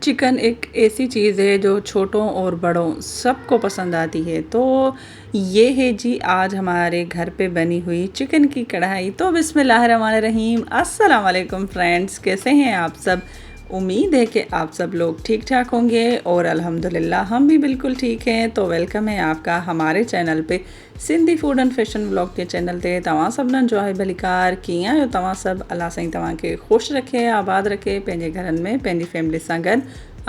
Chicken एक ऐसी चीज़ है जो छोटों और बड़ों सबको पसंद आती है। तो ये है जी आज हमारे घर पे बनी हुई चिकन की कढ़ाई। तो बिस्मिल्लाहिर्रहमानिर्रहीम, अस्सलाम वालेकुम फ्रेंड्स, कैसे हैं आप सब। उम्मीद है कि आप सब लोग ठीक ठाक होंगे और अल्हम्दुलिल्लाह हम भी बिल्कुल ठीक हैं। तो वेलकम है आपका हमारे चैनल पे, Sindhi food and fashion vlog के चैनल ते। तव्हां सभिनीनि जो आहे भलीकार, कीअं आहियो तव्हां सभु। अल्लाह साईं तव्हांखे ख़ुशि रखे, आबाद रखे, पंहिंजे घरनि में पंहिंजी फैमिली सां गॾु,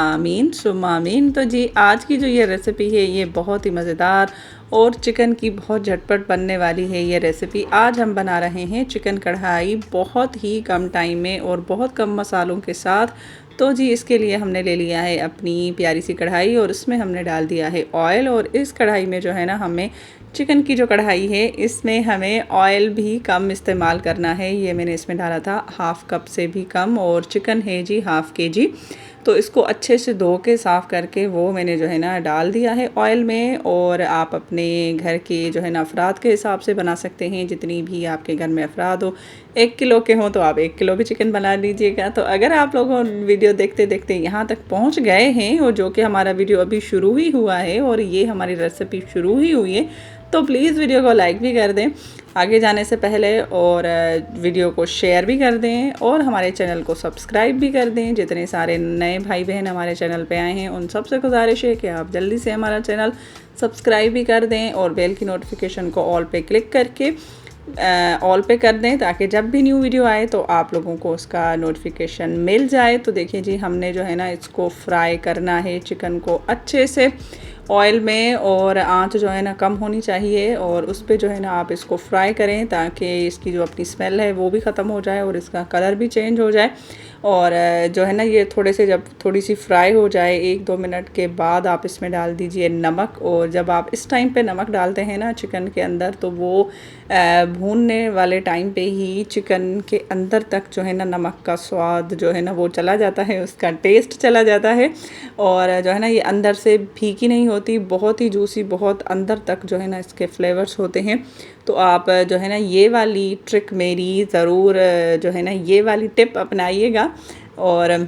आमीन सुम्मा आमीन। तो जी आज की जो ये रेसिपी है ये बहुत ही मज़ेदार और चिकन की बहुत झटपट बनने वाली है ये रेसिपी। आज हम बना रहे हैं चिकन कढ़ाई बहुत ही कम टाइम में और बहुत कम मसालों के साथ। तो जी इसके लिए हमने ले लिया है अपनी प्यारी सी कढ़ाई और उसमें हमने डाल दिया है ऑयल। और इस कढ़ाई में जो है ना, हमें चिकन की जो कढ़ाई है इसमें हमें ऑयल भी कम इस्तेमाल करना है। ये मैंने इसमें डाला था हाफ़ कप से भी कम, और चिकन है जी हाफ़ केजी। तो इसको अच्छे से धो के साफ़ करके वो मैंने जो है ना डाल दिया है ऑयल में। और आप अपने घर के जो है ना अफराद के हिसाब से बना सकते हैं, जितनी भी आपके घर में अफराद हो। 1 किलो के हों तो आप 1 किलो भी चिकन बना लीजिएगा। तो अगर आप लोगों वीडियो देखते देखते यहाँ तक पहुँच गए हैं, और जो कि हमारा वीडियो अभी शुरू ही हुआ है और ये हमारी रेसिपी शुरू ही हुई है, तो प्लीज़ वीडियो को लाइक भी कर दें आगे जाने से पहले, और वीडियो को शेयर भी कर दें, और हमारे चैनल को सब्सक्राइब भी कर दें। जितने सारे नए भाई बहन हमारे चैनल पे आए हैं उन सबसे गुजारिश है कि आप जल्दी से हमारा चैनल सब्सक्राइब भी कर दें और बेल की नोटिफिकेशन को ऑल पे क्लिक करके ऑल पे कर दें, ताकि जब भी न्यू वीडियो आए तो आप लोगों को उसका नोटिफिकेशन मिल जाए। तो देखिए जी, हमने जो है ना इसको फ्राई करना है चिकन को अच्छे से ऑयल में, और आंच जो है ना कम होनी चाहिए, और उस पर जो है ना आप इसको फ्राई करें ताकि इसकी जो अपनी स्मेल है वो भी ख़त्म हो जाए और इसका कलर भी चेंज हो जाए। और जो है ना ये थोड़े से जब थोड़ी सी फ्राई हो जाए 1-2 मिनट के बाद आप इसमें डाल दीजिए नमक। और जब आप इस टाइम पे नमक डालते हैं ना चिकन के अंदर, तो वो भूनने वाले टाइम पे ही चिकन के अंदर तक जो है ना नमक का स्वाद जो है ना वो चला जाता है, उसका टेस्ट चला जाता है। और जो है ना ये अंदर से फीकी नहीं होती, बहुत ही जूसी, बहुत अंदर तक जो है ना इसके फ्लेवर्स होते हैं। तो आप जो है ना ये वाली ट्रिक मेरी ज़रूर जो है ना ये वाली टिप अपनाइएगा, और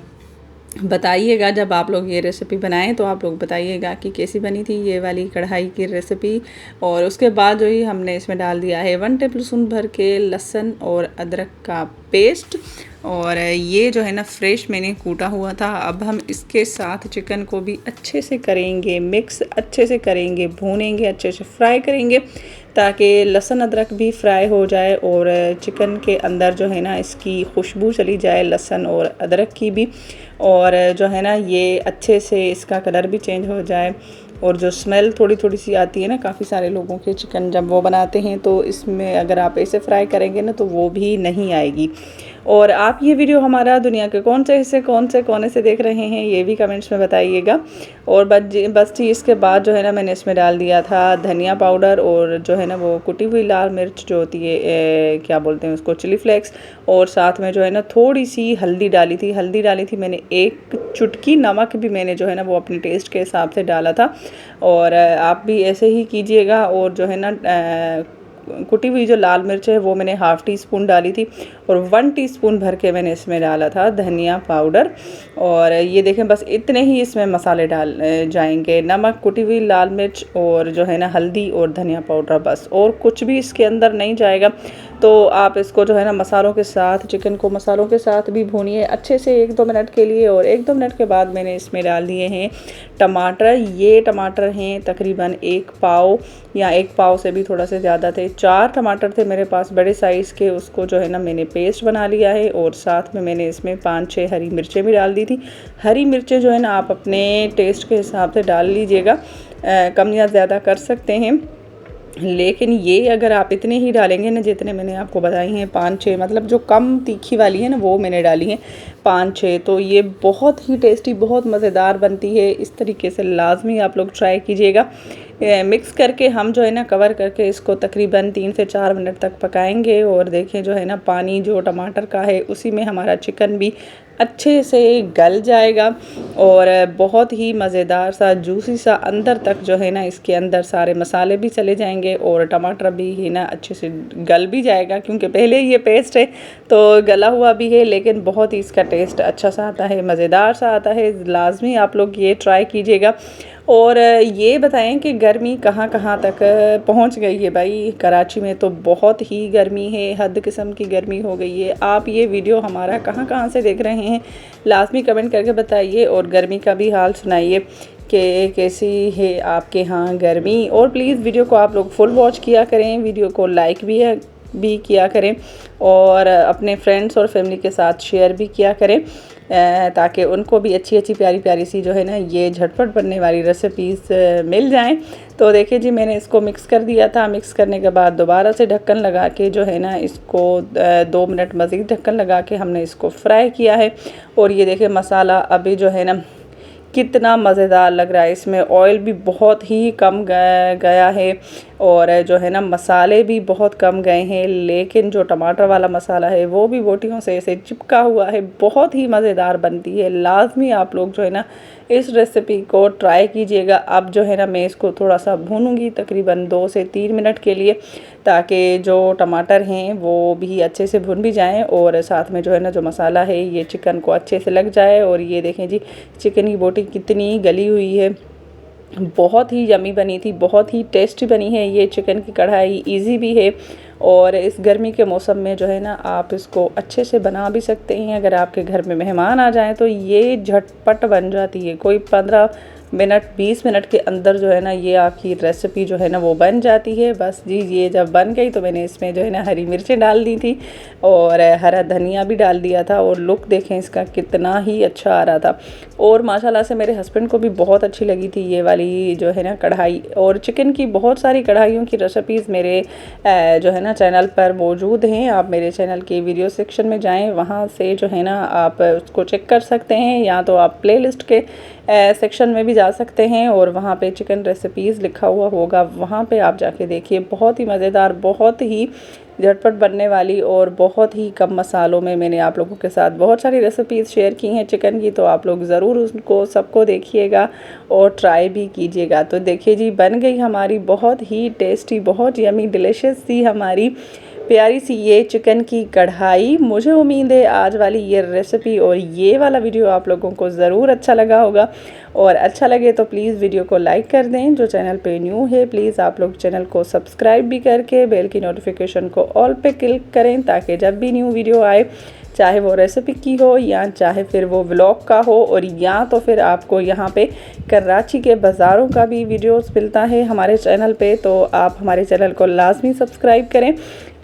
बताइएगा जब आप लोग ये रेसिपी बनाएं तो आप लोग बताइएगा कि कैसी बनी थी ये वाली कढ़ाई की रेसिपी। और उसके बाद जो ही हमने इसमें डाल दिया है 1 टेबलस्पून भर के लहसुन और अदरक का पेस्ट, और ये जो है ना फ्रेश मैंने कूटा हुआ था। अब हम इसके साथ चिकन को भी अच्छे से करेंगे मिक्स, अच्छे से करेंगे, भूनेंगे, अच्छे से फ्राई करेंगे, ताकि लहसुन अदरक भी फ्राई हो जाए और चिकन के अंदर जो है ना इसकी खुशबू चली जाए, लहसुन और अदरक की भी। और जो है ना ये अच्छे से इसका कलर भी चेंज हो जाए, और जो स्मेल थोड़ी थोड़ी सी आती है ना काफ़ी सारे लोगों के चिकन जब वो बनाते हैं, तो इसमें अगर आप ऐसे फ्राई करेंगे ना तो वो भी नहीं आएगी। और आप ये वीडियो हमारा दुनिया के कौन से हिस्से, कौन से कोने से देख रहे हैं ये भी कमेंट्स में बताइएगा। और बस जी इसके बाद जो है ना मैंने इसमें डाल दिया था धनिया पाउडर, और जो है ना वो कुटी हुई लाल मिर्च जो होती है क्या बोलते हैं उसको, चिली फ्लेक्स। और साथ में जो है ना थोड़ी सी हल्दी डाली थी मैंने, 1 चुटकी नमक भी मैंने जो है ना वो अपने टेस्ट के हिसाब से डाला था। और आप भी ऐसे ही कीजिएगा। और जो है ना कुटी हुई जो लाल मिर्च है वो मैंने ½ टीस्पून डाली थी, और 1 टीस्पून भर के मैंने इसमें डाला था धनिया पाउडर। और ये देखें बस इतने ही इसमें मसाले डाल जाएंगे, नमक, कुटी हुई लाल मिर्च, और जो है ना हल्दी और धनिया पाउडर, बस और कुछ भी इसके अंदर नहीं जाएगा। तो आप इसको जो है ना मसालों के साथ, चिकन को मसालों के साथ भी भूनिए अच्छे से 1-2 मिनट के लिए। और 1-2 मिनट के बाद मैंने इसमें डाल दिए हैं टमाटर। ये टमाटर हैं तकरीबन 1 पाव, या 1 पाव से भी थोड़ा से ज़्यादा थे। 4 टमाटर थे मेरे पास बड़े साइज़ के, उसको जो है ना मैंने पेस्ट बना लिया है। और साथ में मैंने इसमें 5-6 हरी मिर्चें भी डाल दी थी। हरी मिर्चें जो है ना आप अपने टेस्ट के हिसाब से डाल लीजिएगा, कम या ज़्यादा कर सकते हैं। लेकिन ये अगर आप इतने ही डालेंगे ना जितने मैंने आपको बताई हैं, 5-6, मतलब जो कम तीखी वाली है ना वो मैंने डाली हैं 5-6, तो ये बहुत ही टेस्टी, बहुत मज़ेदार बनती है। इस तरीके से लाजमी आप लोग ट्राई कीजिएगा। मिक्स करके हम जो है ना कवर करके इसको तकरीबन 3 से 4 मिनट तक पकाएंगे। और देखें जो है ना पानी जो टमाटर का है उसी में हमारा चिकन भी अच्छे से गल जाएगा और बहुत ही मज़ेदार सा जूसी सा अंदर तक जो है ना इसके अंदर सारे मसाले भी चले जाएंगे और टमाटर भी है ना अच्छे से गल भी जाएगा, क्योंकि पहले ये पेस्ट है तो गला हुआ भी है, लेकिन बहुत ही इसका टेस्ट अच्छा सा आता है, मज़ेदार सा आता है। लाजमी आप लोग ये ट्राई कीजिएगा। और ये बताएं कि गर्मी कहाँ कहाँ तक पहुँच गई है भाई। कराची में तो बहुत ही गर्मी है, हद किस्म की गर्मी हो गई है। आप ये वीडियो हमारा कहाँ कहाँ से देख रहे हैं लाजमी कमेंट करके बताइए और गर्मी का भी हाल सुनाइए कि कैसी है आपके यहाँ गर्मी। और प्लीज़ वीडियो को आप लोग फुल वॉच किया करें, वीडियो को लाइक भी किया करें और अपने फ्रेंड्स और फैमिली के साथ शेयर भी किया करें ताकि उनको भी अच्छी अच्छी प्यारी प्यारी सी जो है ना ये झटपट बनने वाली रेसिपीज़ मिल जाएं। तो देखिए जी, मैंने इसको मिक्स कर दिया था। मिक्स करने के बाद दोबारा से ढक्कन लगा के जो है ना इसको 2 मिनट मज़ीद ढक्कन लगा के हमने इसको फ्राई किया है। और ये देखिए मसाला अभी जो है ना कितना मज़ेदार लग रहा है। इसमें ऑयल भी बहुत ही कम गया है और जो है ना मसाले भी बहुत कम गए हैं, लेकिन जो टमाटर वाला मसाला है वो भी बोटियों से ऐसे चिपका हुआ है। बहुत ही मज़ेदार बनती है। लाजमी आप लोग जो है ना इस रेसिपी को ट्राई कीजिएगा। अब जो है ना मैं इसको थोड़ा सा भूनूंगी तकरीबन 2 से 3 मिनट के लिए, ताकि जो टमाटर हैं वो भी अच्छे से भुन भी जाएं और साथ में जो है ना जो मसाला है ये चिकन को अच्छे से लग जाए। और ये देखें जी चिकन की बोटी कितनी गली हुई है, बहुत ही यमी बनी थी, बहुत ही टेस्टी बनी है ये चिकन की कढ़ाई। इजी भी है और इस गर्मी के मौसम में जो है ना आप इसको अच्छे से बना भी सकते हैं। अगर आपके घर में मेहमान आ जाएं तो ये झटपट बन जाती है, कोई 15 मिनट 20 मिनट के अंदर जो है ना ये आपकी रेसिपी जो है ना वो बन जाती है। बस जी ये जब बन गई तो मैंने इसमें जो है ना हरी मिर्चें डाल दी थी और हरा धनिया भी डाल दिया था और लुक देखें इसका कितना ही अच्छा आ रहा था। और माशाल्लाह से मेरे हस्बैंड को भी बहुत अच्छी लगी थी ये वाली जो है ना कढ़ाई। और चिकन की बहुत सारी कढ़ाइयों की रेसिपीज़ मेरे जो है ना चैनल पर मौजूद हैं। आप मेरे चैनल के वीडियो सेक्शन में जाएं, वहाँ से जो है ना आप उसको चेक कर सकते हैं, या तो आप प्लेलिस्ट के सेक्शन में भी जा सकते हैं और वहाँ पे चिकन रेसिपीज़ लिखा हुआ होगा, वहाँ पे आप जाके देखिए। बहुत ही मज़ेदार, बहुत ही झटपट बनने वाली और बहुत ही कम मसालों में मैंने आप लोगों के साथ बहुत सारी रेसिपीज़ शेयर की हैं चिकन की। तो आप लोग ज़रूर उसको सबको देखिएगा और ट्राई भी कीजिएगा। तो देखिए जी बन गई हमारी बहुत ही टेस्टी, बहुत यमी डिलीशियस सी हमारी प्यारी सी ये चिकन की कढ़ाई। मुझे उम्मीद है आज वाली ये रेसिपी और ये वाला वीडियो आप लोगों को ज़रूर अच्छा लगा होगा। और अच्छा लगे तो प्लीज़ वीडियो को लाइक कर दें। जो चैनल पे न्यू है प्लीज़ आप लोग चैनल को सब्सक्राइब भी करके बेल की नोटिफिकेशन को ऑल पे क्लिक करें, ताकि जब भी न्यू वीडियो आए, चाहे वो रेसिपी की हो या चाहे फिर वो व्लॉग का हो, और या तो फिर आपको यहाँ पे कराची के बाज़ारों का भी वीडियोस मिलता है हमारे चैनल पे, तो आप हमारे चैनल को लाजमी सब्सक्राइब करें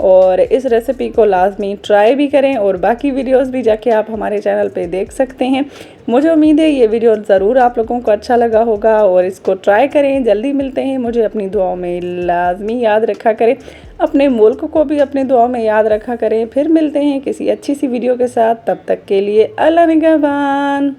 और इस रेसिपी को लाजमी ट्राई भी करें। और बाकी वीडियोस भी जाके आप हमारे चैनल पे देख सकते हैं। मुझे उम्मीद है ये वीडियो ज़रूर आप लोगों को अच्छा लगा होगा और इसको ट्राई करें। जल्दी मिलते हैं, मुझे अपनी दुआओं में लाजमी याद रखा करें, अपने मुल्क को भी अपने दुआओं में याद रखा करें। फिर मिलते हैं किसी अच्छी सी वीडियो के साथ, तब तक के लिए अल्लाह निगहबान।